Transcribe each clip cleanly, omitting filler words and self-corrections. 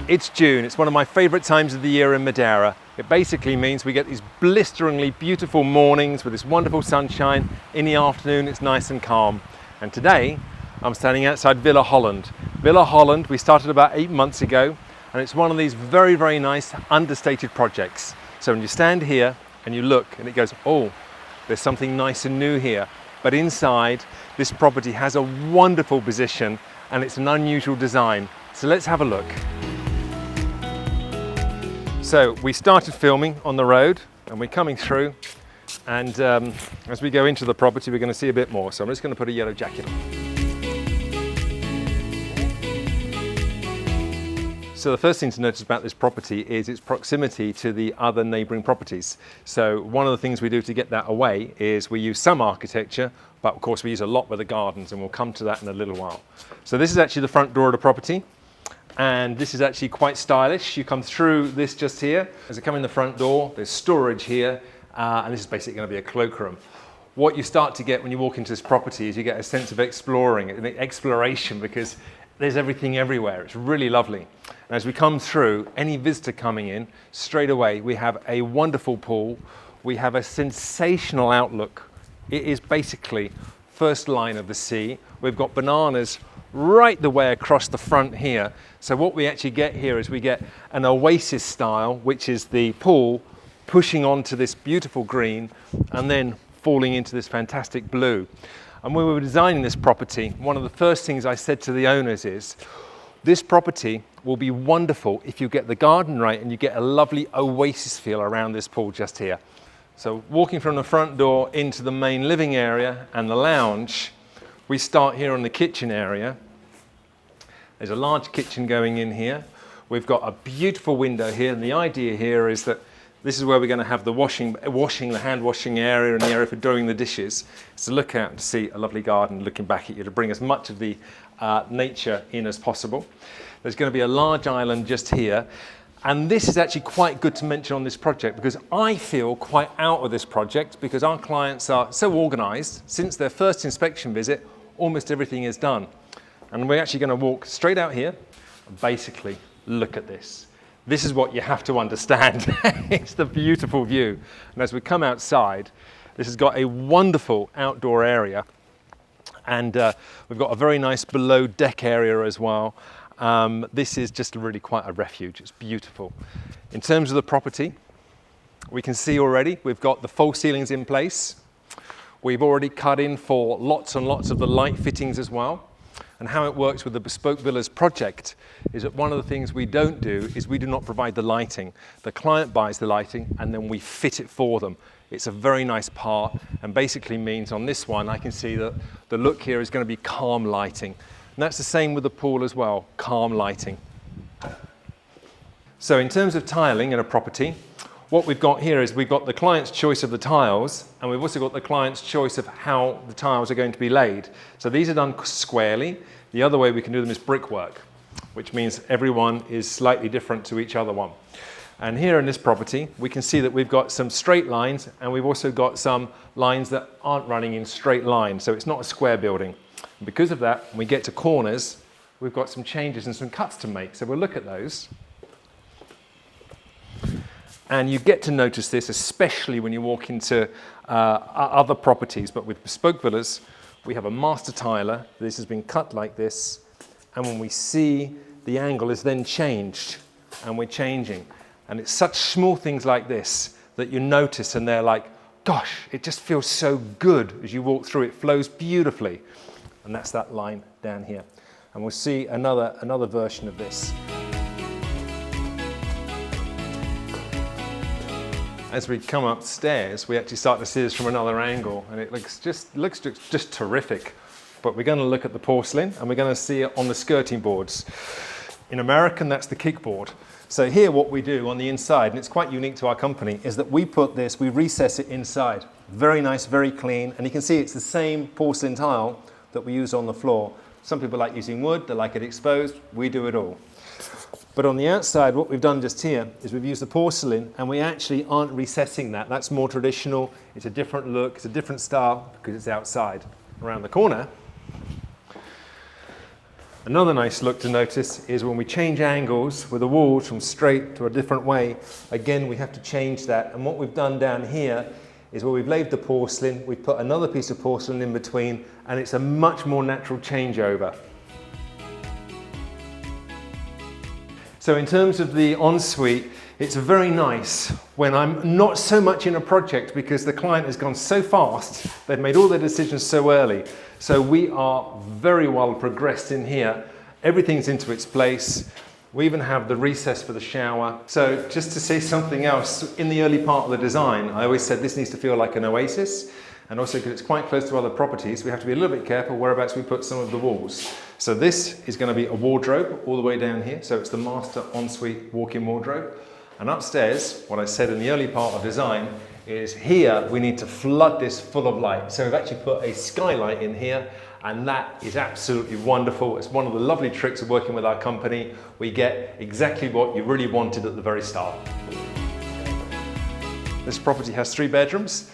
It's June. It's one of my favorite times of the year in Madeira. It basically means we get these blisteringly beautiful mornings with this wonderful sunshine. In the afternoon, it's nice and calm. And today, I'm standing outside Villa Holland. Villa Holland, we started about 8 months ago, and it's one of these very, very nice understated projects. So when you stand here and you look and it goes, oh, there's something nice and new here. But inside, this property has a wonderful position and it's an unusual design. So let's have a look. So we started filming on the road and we're coming through, and as we go into the property we're going to see a bit more. So I'm just going to put a yellow jacket on. So the first thing to notice about this property is its proximity to the other neighbouring properties. So one of the things we do to get that away is we use some architecture, but of course we use a lot with the gardens, and we'll come to that in a little while. So this is actually the front door of the property. And this is actually quite stylish. You come through this just here. As you come in the front door, there's storage here, and this is basically going to be a cloakroom. What you start to get when you walk into this property is you get a sense of exploration, because there's everything everywhere. It's really lovely. And as we come through, any visitor coming in, straight away we have a wonderful pool. We have a sensational outlook. It is basically first line of the sea. We've got bananas right the way across the front here. So what we actually get here is we get an oasis style, which is the pool pushing onto this beautiful green and then falling into this fantastic blue. And when we were designing this property, one of the first things I said to the owners is, this property will be wonderful if you get the garden right and you get a lovely oasis feel around this pool just here. So walking from the front door into the main living area and the lounge, we start here on the kitchen area. There's a large kitchen going in here. We've got a beautiful window here, and the idea here is that this is where we're going to have the the hand washing area, and the area for doing the dishes. It's to look out and see a lovely garden looking back at you to bring as much of the nature in as possible. There's going to be a large island just here. And this is actually quite good to mention on this project, because I feel quite out of this project because our clients are so organised. Since their first inspection visit, almost everything is done. And we're actually going to walk straight out here and basically look at this. This is what you have to understand. It's the beautiful view. And as we come outside, this has got a wonderful outdoor area. And we've got a very nice below deck area as well. This is just really quite a refuge. It's beautiful. In terms of the property, we can see already we've got the false ceilings in place. We've already cut in for lots and lots of the light fittings as well. And how it works with the Bespoke Villas project is that one of the things we don't do is we do not provide the lighting. The client buys the lighting and then we fit it for them. It's a very nice part, and basically means on this one I can see that the look here is going to be calm lighting. And that's the same with the pool as well, calm lighting. So in terms of tiling in a property, what we've got here is we've got the client's choice of the tiles, and we've also got the client's choice of how the tiles are going to be laid. So these are done squarely. The other way we can do them is brickwork, which means everyone is slightly different to each other one. And here in this property, we can see that we've got some straight lines, and we've also got some lines that aren't running in straight lines. So it's not a square building. And because of that, when we get to corners, we've got some changes and some cuts to make. So we'll look at those. And you get to notice this, especially when you walk into other properties. But with Bespoke Villas, we have a master tiler. This has been cut like this. And when we see the angle is then changed, and we're changing. And it's such small things like this that you notice, and they're like, gosh, it just feels so good as you walk through. It flows beautifully. And that's that line down here. And we'll see another version of this. As we come upstairs, we actually start to see this from another angle, and it looks just terrific. But we're going to look at the porcelain, and we're going to see it on the skirting boards. In American, that's the kickboard. So here what we do on the inside, and it's quite unique to our company, is that we recess it inside. Very nice, very clean, and you can see it's the same porcelain tile that we use on the floor. Some people like using wood, they like it exposed, we do it all. But on the outside, what we've done just here is we've used the porcelain, and we actually aren't recessing that. That's more traditional. It's a different look. It's a different style because it's outside. Around the corner, Another nice look to notice is when we change angles with the walls from straight to a different way, again we have to change that, and what we've done down here is where we've laid the porcelain, we've put another piece of porcelain in between, and it's a much more natural changeover. So in terms of the ensuite, it's very nice when I'm not so much in a project because the client has gone so fast, they've made all their decisions so early. So we are very well progressed in here. Everything's into its place. We even have the recess for the shower. So just to say something else, in the early part of the design, I always said this needs to feel like an oasis. And also because it's quite close to other properties, we have to be a little bit careful whereabouts we put some of the walls. So this is going to be a wardrobe all the way down here. So it's the master ensuite walk-in wardrobe. And upstairs, what I said in the early part of design, is here we need to flood this full of light. So we've actually put a skylight in here, and that is absolutely wonderful. It's one of the lovely tricks of working with our company. We get exactly what you really wanted at the very start. This property has 3 bedrooms.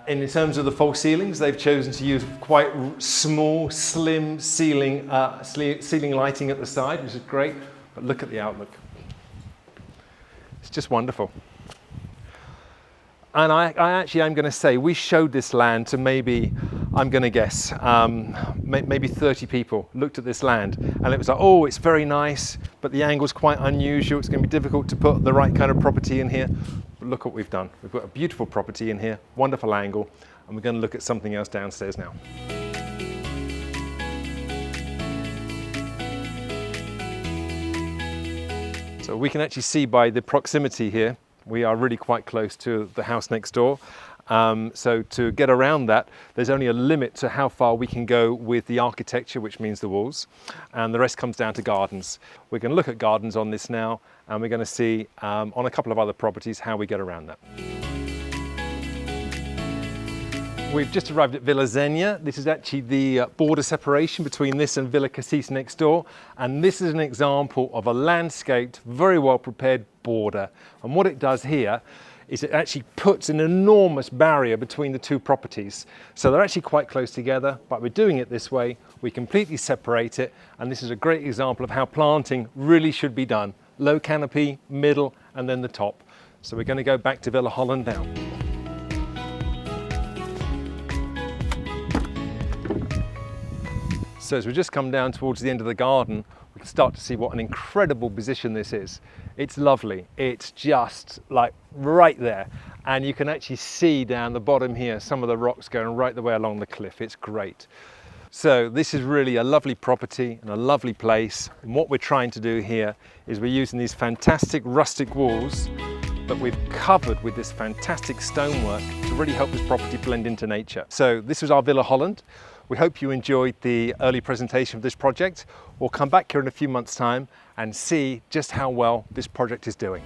In terms of the false ceilings, they've chosen to use quite small, slim ceiling lighting at the side, which is great. But look at the outlook. It's just wonderful. And I actually am going to say, we showed this land to maybe, I'm going to guess, maybe 30 people looked at this land. And it was like, oh, it's very nice, but the angle's quite unusual. It's going to be difficult to put the right kind of property in here. But look what we've done. We've got a beautiful property in here, wonderful angle, and we're going to look at something else downstairs now. So we can actually see by the proximity here, we are really quite close to the house next door. So to get around that, there's only a limit to how far we can go with the architecture, which means the walls, and the rest comes down to gardens. We're going to look at gardens on this now, and we're going to see on a couple of other properties how we get around that. We've just arrived at Villa Xenia. This is actually the border separation between this and Villa Cassis next door. And this is an example of a landscaped, very well prepared border. And what it does here is it actually puts an enormous barrier between the 2 properties. So they're actually quite close together, but we're doing it this way. We completely separate it. And this is a great example of how planting really should be done. Low canopy, middle, and then the top. So we're going to go back to Villa Holland now. So as we just come down towards the end of the garden, we can start to see what an incredible position this is. It's lovely. It's just like right there. And you can actually see down the bottom here, some of the rocks going right the way along the cliff. It's great. So this is really a lovely property and a lovely place. And what we're trying to do here is we're using these fantastic rustic walls that we've covered with this fantastic stonework to really help this property blend into nature. So this was our Villa Holland. We hope you enjoyed the early presentation of this project. We'll come back here in a few months' time and see just how well this project is doing.